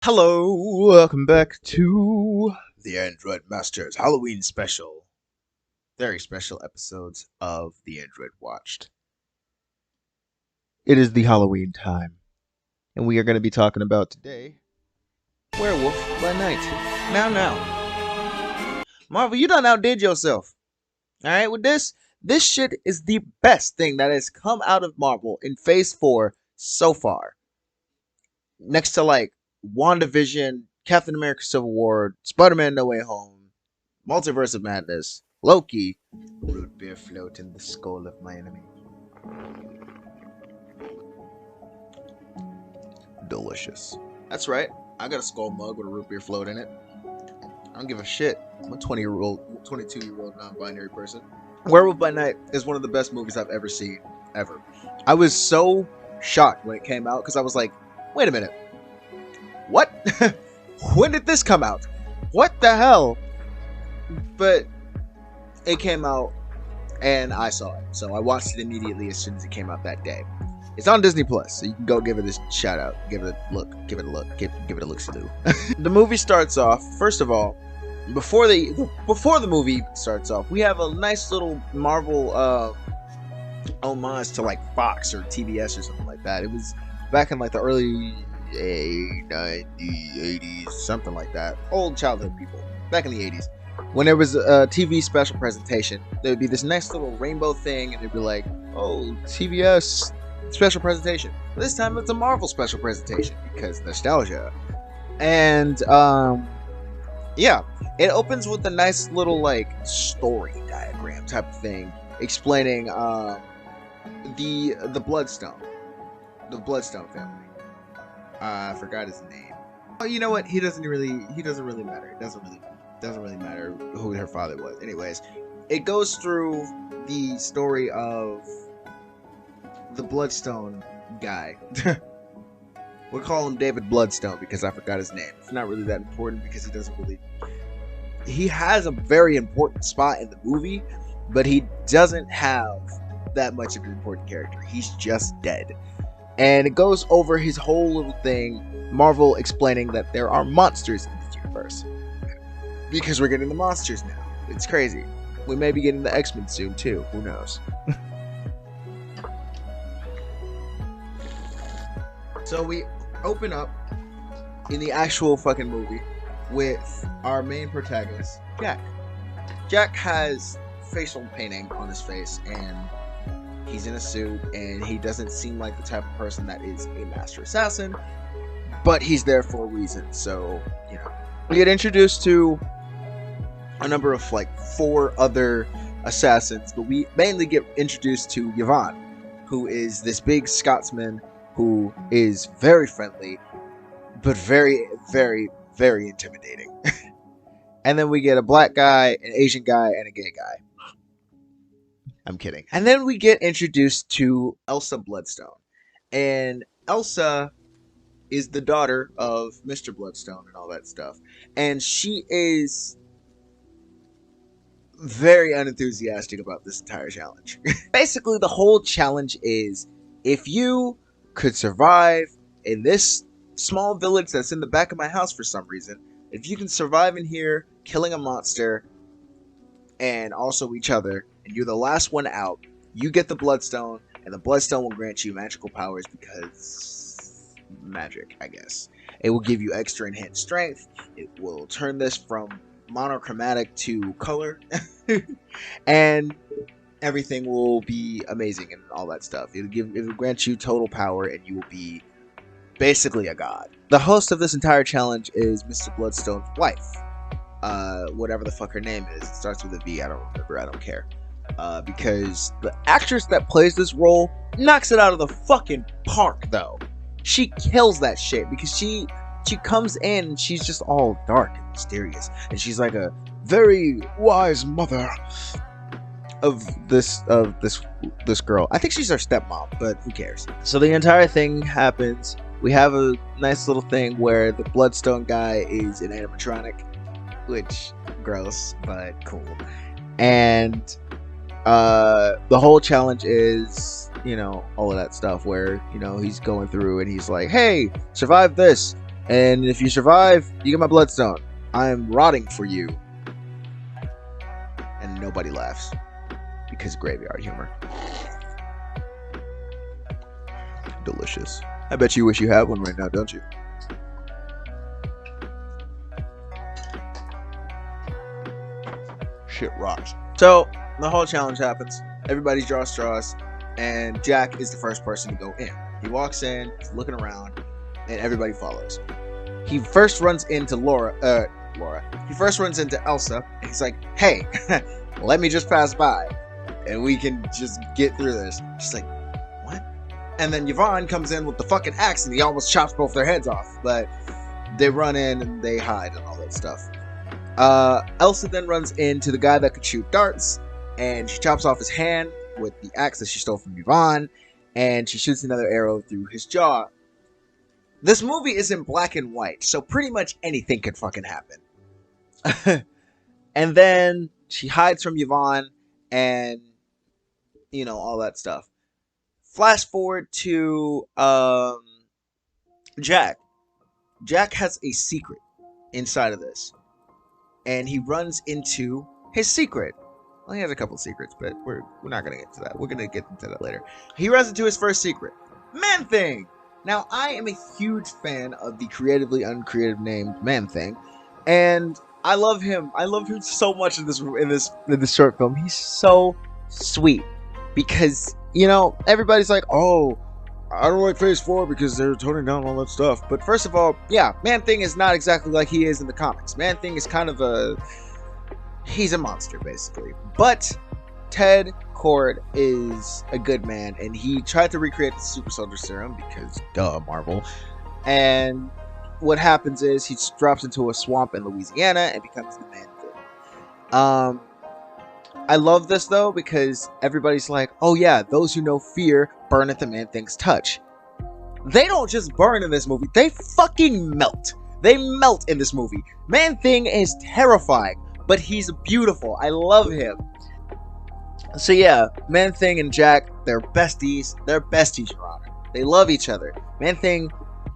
Hello, welcome back to the Android Masters Halloween special. Very special episodes of the Android Watched. It is the Halloween time, and we are going to be talking about today Werewolf by Night. Now, Marvel, you done outdid yourself. Alright, with this shit is the best thing that has come out of Marvel in Phase 4 so far. Next to like WandaVision, Captain America Civil War, Spider-Man No Way Home, Multiverse of Madness, Loki, root beer float in the skull of my enemy. Delicious. That's right. I got a skull mug with a root beer float in it. I don't give a shit. I'm a 22-year-old non-binary person. Werewolf by Night is one of the best movies I've ever seen, ever. I was so shocked when it came out because I was like, wait a minute. What? When did this come out? What the hell? But it came out and I saw it. So I watched it immediately as soon as it came out that day. It's on Disney Plus, so you can go give it a shout out. Give it a look. Give it a look. Give it a look-see-loo. The movie starts off, first of all, before the movie starts off, we have a nice little Marvel homage to like Fox or TBS or something like that. It was back in like the early 90s, 80s, something like that. Old childhood people. Back in the 80s. When there was a TV special presentation, there would be this nice little rainbow thing, and they'd be like, oh, TBS special presentation. This time it's a Marvel special presentation, because nostalgia. And, yeah. It opens with a nice little, like, story diagram type of thing, explaining, the Bloodstone. The Bloodstone family. I forgot his name. Oh, you know what? He doesn't really matter. It doesn't really matter who her father was. Anyways, it goes through the story of the Bloodstone guy. We'll call him David Bloodstone because I forgot his name. It's not really that important because he has a very important spot in the movie, but he doesn't have that much of an important character. He's just dead. And it goes over his whole little thing, Marvel explaining that there are monsters in this universe. Because we're getting the monsters now. It's crazy. We may be getting the X-Men soon, too. Who knows? So we open up in the actual fucking movie with our main protagonist, Jack. Jack has facial painting on his face, and he's in a suit, and he doesn't seem like the type of person that is a master assassin, but he's there for a reason. So, you know, we get introduced to a number of like 4 other assassins, but we mainly get introduced to Yvonne, who is this big Scotsman who is very friendly, but very, very, very intimidating. And then we get a black guy, an Asian guy, and a gay guy. I'm kidding. And then we get introduced to Elsa Bloodstone. And Elsa is the daughter of Mr. Bloodstone and all that stuff. And she is very unenthusiastic about this entire challenge. Basically, the whole challenge is, if you could survive in this small village that's in the back of my house for some reason, if you can survive in here, killing a monster, and also each other, and you're the last one out, you get the Bloodstone, and the Bloodstone will grant you magical powers because magic, I guess. It will give you extra enhanced strength. It will turn this from monochromatic to color, and everything will be amazing and all that stuff. It will grant you total power, and you will be basically a god. The host of this entire challenge is Mr. Bloodstone's wife. Whatever the fuck her name is. It starts with a V. I don't remember. I don't care. Because the actress that plays this role knocks it out of the fucking park, though. She kills that shit because she comes in and she's just all dark and mysterious, and she's like a very wise mother of this girl. I think she's her stepmom, but who cares? So the entire thing happens. We have a nice little thing where the Bloodstone guy is an animatronic, which gross, but cool. And the whole challenge is, you know, all of that stuff where, you know, he's going through and he's like, hey, survive this, And if you survive, you get my bloodstone. I'm rotting for you. And nobody laughs. Because graveyard humor. Delicious. I bet you wish you had one right now, don't you? Shit rocks. So, the whole challenge happens. Everybody draws straws. And Jack is the first person to go in. He walks in, he's looking around, and everybody follows. He first runs into Laura. He first runs into Elsa, and he's like, hey, let me just pass by, and we can just get through this. She's like, what? And then Yvonne comes in with the fucking axe, and he almost chops both their heads off, but they run in, and they hide, and all that stuff. Elsa then runs into the guy that could shoot darts, and she chops off his hand with the axe that she stole from Yvonne, and she shoots another arrow through his jaw. This movie is in black and white, so pretty much anything could fucking happen. And then she hides from Yvonne, and, you know, all that stuff. Flash forward to Jack. Jack has a secret inside of this, and he runs into his secret. Well, he has a couple secrets, but we're not gonna get to that. We're gonna get into that later. He runs into his first secret, Man-Thing. Now, I am a huge fan of the creatively uncreative named Man-Thing, and I love him. I love him so much in this short film. He's so sweet because, you know, everybody's like, oh, I don't like Phase 4 because they're toning down all that stuff. But first of all, yeah, Man-Thing is not exactly like he is in the comics. Man-Thing is kind of he's a monster, basically. But Ted Kord is a good man, and he tried to recreate the super soldier serum because, duh, Marvel. And what happens is he drops into a swamp in Louisiana and becomes the Man-Thing. I love this, though, because everybody's like, oh yeah, those who know fear burn at the Man-Thing's touch. They don't just burn in this movie, they fucking melt. They melt in this movie. Man-Thing is terrifying, but he's beautiful. I love him. So yeah, Man-Thing and Jack, they're besties. They're besties, Your Honor. They love each other. Man-Thing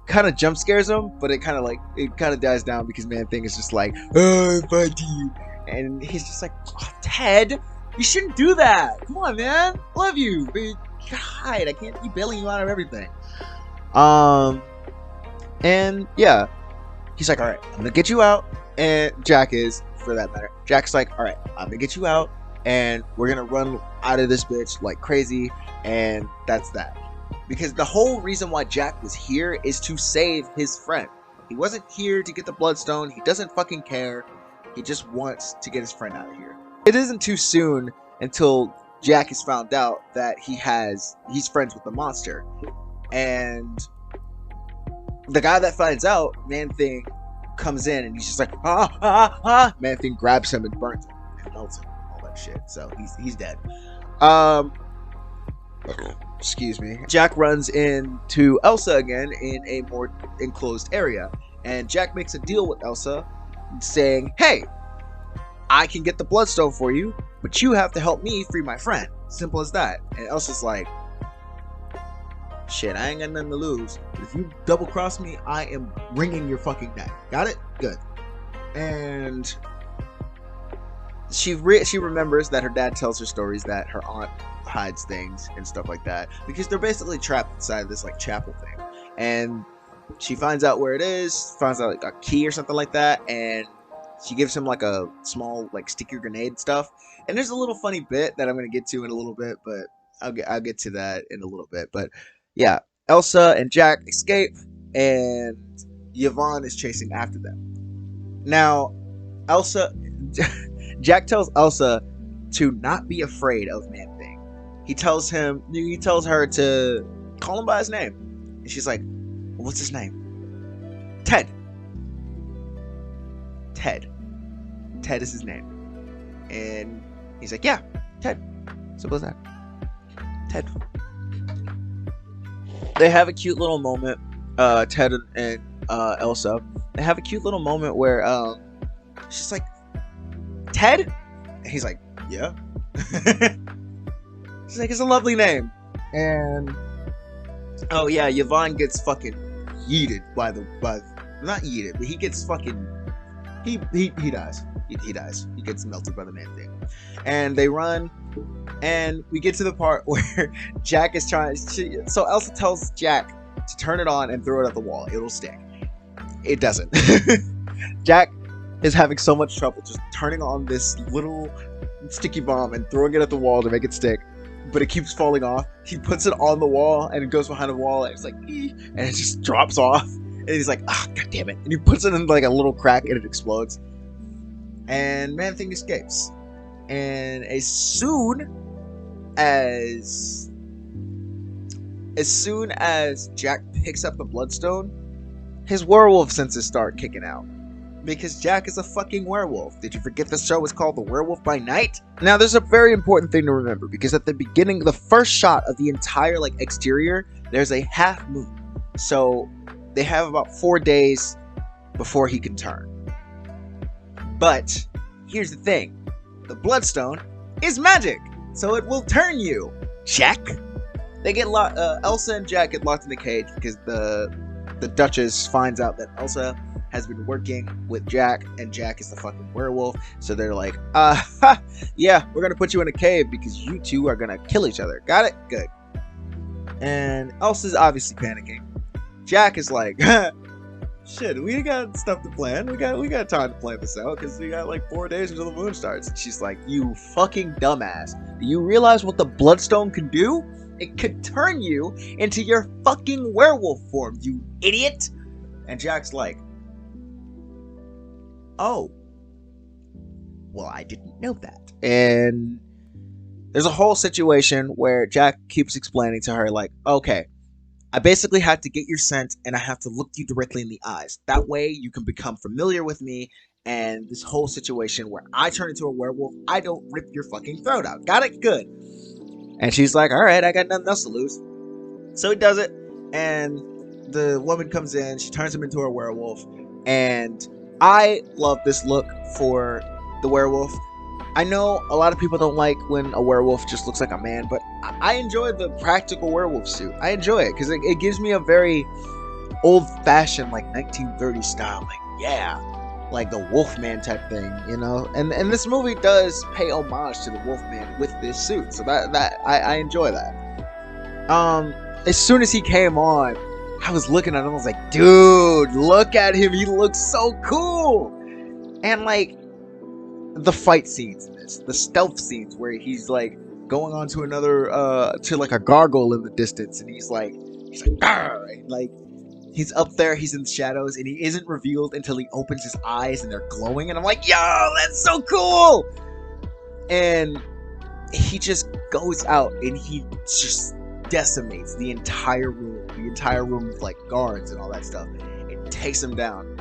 kind of jump scares him, but it kind of dies down because Man-Thing is just like, oh, buddy. And he's just like, oh, Ted, you shouldn't do that. Come on, man. Love you. But you gotta hide. I can't keep bailing you out of everything. And yeah, he's like, all right, I'm gonna get you out. And Jack is, for that matter. Jack's like, all right, I'm gonna get you out, and we're gonna run out of this bitch like crazy, and that's that. Because the whole reason why Jack was here is to save his friend. He wasn't here to get the Bloodstone. He doesn't fucking care. He just wants to get his friend out of here. It isn't too soon until Jack has found out that he's friends with the monster. And the guy that finds out, Man-Thing, comes in and he's just like, Man-Thing grabs him and burns him and melts him and all that shit. So he's dead. Excuse me. Jack runs into Elsa again in a more enclosed area, and Jack makes a deal with Elsa, saying, hey, I can get the Bloodstone for you, but you have to help me free my friend. Simple as that. And Elsa's like, shit, I ain't got nothing to lose. But if you double cross me, I am wringing your fucking neck. Got it? Good. And she remembers that her dad tells her stories that her aunt hides things and stuff like that, because they're basically trapped inside this like chapel thing. And she finds out where it is, finds out like a key or something like that, and she gives him like a small like sticky grenade stuff. And there's a little funny bit that I'm gonna get to in a little bit, but I'll get to that in a little bit. But yeah, Elsa and Jack escape, and Yvonne is chasing after them. Now, Jack tells Elsa to not be afraid of Man-Thing. He tells her to call him by his name, and she's like, what's his name? Ted. Ted is his name. And he's like, yeah, Ted. Simple as that. Ted. They have a cute little moment, Ted and Elsa. They have a cute little moment where she's like, Ted? And he's like, yeah. She's like, it's a lovely name. And oh yeah, Yvonne gets fucking yeeted by not yeeted, but he gets fucking he dies. He dies. He gets melted by the man thing. And they run, and we get to the part where Jack is trying. So Elsa tells Jack to turn it on and throw it at the wall. It'll stick. It doesn't. Jack is having so much trouble just turning on this little sticky bomb and throwing it at the wall to make it stick, but it keeps falling off. He puts it on the wall and it goes behind the wall, and it's like, and it just drops off. And he's like, ah, god damn it. And he puts it in like a little crack and it explodes. And Man Thing escapes. And as soon as Jack picks up the bloodstone, his werewolf senses start kicking out. Because Jack is a fucking werewolf. Did you forget the show is called The Werewolf by Night? Now, there's a very important thing to remember, because at the beginning, the first shot of the entire exterior, there's a half moon. So they have about 4 days before he can turn. But here's the thing. The bloodstone is magic, so it will turn you. Check. They get Elsa and Jack get locked in the cage because the Duchess finds out that Elsa has been working with Jack, and Jack is the fucking werewolf. So they're like, yeah, we're gonna put you in a cave because you two are gonna kill each other. Got it? Good. And Elsa's obviously panicking. Jack is like, shit, we got stuff to plan. We got time to plan this out because we got 4 days until the moon starts. And she's like, you fucking dumbass. Do you realize what the bloodstone can do? It could turn you into your fucking werewolf form, you idiot. And Jack's like, oh, well, I didn't know that. And there's a whole situation where Jack keeps explaining to her, like, okay, I basically have to get your scent and I have to look you directly in the eyes. That way you can become familiar with me, and this whole situation where I turn into a werewolf, I don't rip your fucking throat out. Got it? Good. And she's like, all right, I got nothing else to lose. So he does it, and the woman comes in, she turns him into a werewolf, and I love this look for the werewolf. I know a lot of people don't like when a werewolf just looks like a man, but I enjoy the practical werewolf suit. I enjoy it because it gives me a very old-fashioned, 1930s style. The Wolfman type thing, you know? And this movie does pay homage to the Wolfman with this suit, so that I enjoy that. As soon as he came on, I was looking at him, I was like, dude, look at him, he looks so cool! And the fight scenes in this, the stealth scenes where he's going on to another to a gargoyle in the distance, and he's like he's up there, he's in the shadows, and he isn't revealed until he opens his eyes and they're glowing, and I'm like, yo, that's so cool! And he just goes out and he just decimates the entire room with guards and all that stuff, and takes him down.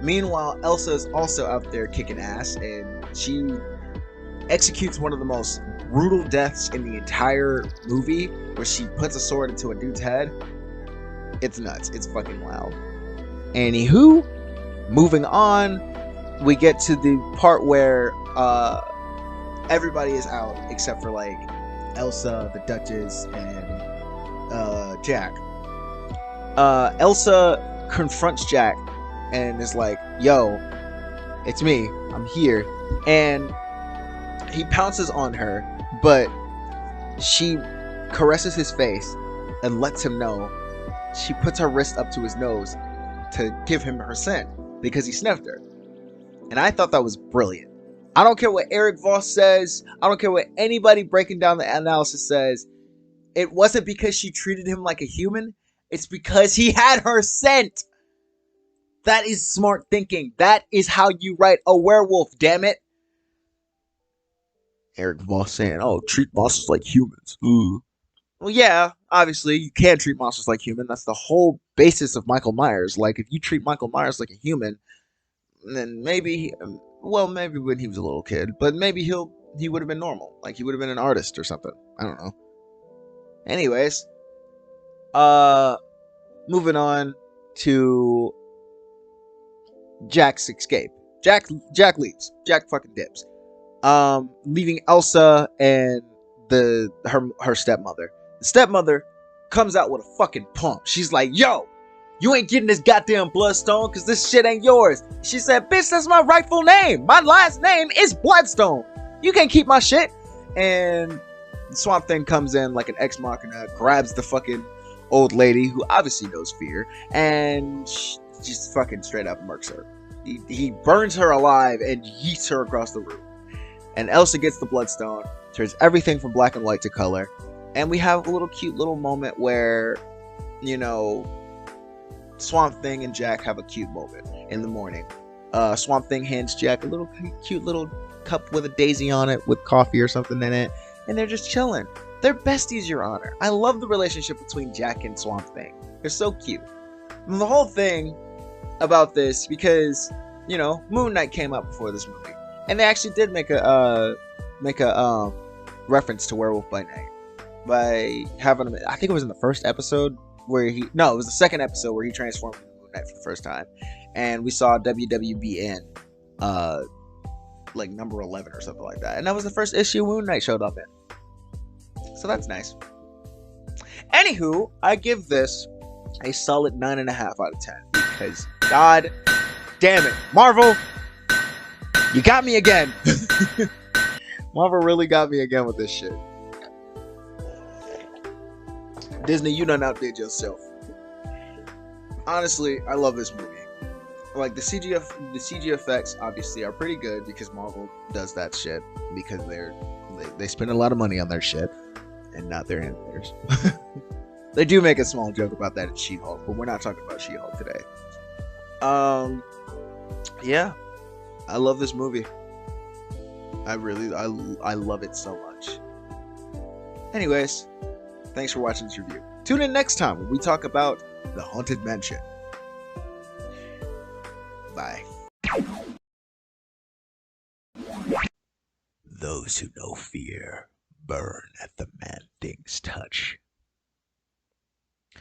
Meanwhile, Elsa's also out there kicking ass, and she executes one of the most brutal deaths in the entire movie, where she puts a sword into a dude's head. It's nuts. It's fucking wild. Anywho, moving on, we get to the part where everybody is out except for Elsa, the Duchess, and Jack. Elsa confronts Jack and is like, yo, it's me, I'm here. And he pounces on her, but she caresses his face and lets him know. She puts her wrist up to his nose to give him her scent because he sniffed her. And I thought that was brilliant. I don't care what Eric Voss says. I don't care what anybody breaking down the analysis says. It wasn't because she treated him like a human. It's because he had her scent. That is smart thinking. That is how you write a werewolf, damn it. Eric Voss saying, oh, treat monsters like humans. Ooh. Well, yeah, obviously, you can treat monsters like human. That's the whole basis of Michael Myers. If you treat Michael Myers like a human, then maybe, maybe when he was a little kid, but maybe he would have been normal. He would have been an artist or something. I don't know. Anyways, moving on to Jack's escape. Jack leaves. Jack fucking dips. Leaving Elsa and her stepmother. The stepmother comes out with a fucking pump. She's like, yo, You ain't getting this goddamn Bloodstone because this shit ain't yours. She said, bitch, that's my rightful name. My last name is Bloodstone. You can't keep my shit. And Swamp Thing comes in like an ex machina, grabs the fucking old lady who obviously knows fear, and just fucking straight up murks her. He burns her alive and yeets her across the room. And Elsa gets the Bloodstone, turns everything from black and white to color, and we have a little cute little moment where, you know, Swamp Thing and Jack have a cute moment in the morning. Swamp Thing hands Jack a little cute little cup with a daisy on it with coffee or something in it, and they're just chilling. They're besties, Your Honor. I love the relationship between Jack and Swamp Thing. They're so cute. And the whole thing about this, because, you know, Moon Knight came out before this movie, and they actually did make a reference to Werewolf by Night by having him. I think it was in the first episode where it was the second episode where he transformed into Moon Knight for the first time, and we saw WWBN like number 11 or something like that, and that was the first issue Moon Knight showed up in. So that's nice. Anywho, I give this a solid 9.5 out of 10 because god damn it, Marvel, you got me again. Marvel really got me again with this shit. Disney, you done outdid yourself. Honestly, I love this movie. Like the CG effects obviously are pretty good because Marvel does that shit because they spend a lot of money on their shit and not their animators. They do make a small joke about that in She-Hulk, but we're not talking about She-Hulk today. Yeah, I love this movie. I love it so much. Anyways, thanks for watching this review. Tune in next time when we talk about The Haunted Mansion. Bye. Those who know fear burn at the man-thing's touch.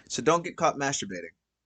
So don't get caught masturbating.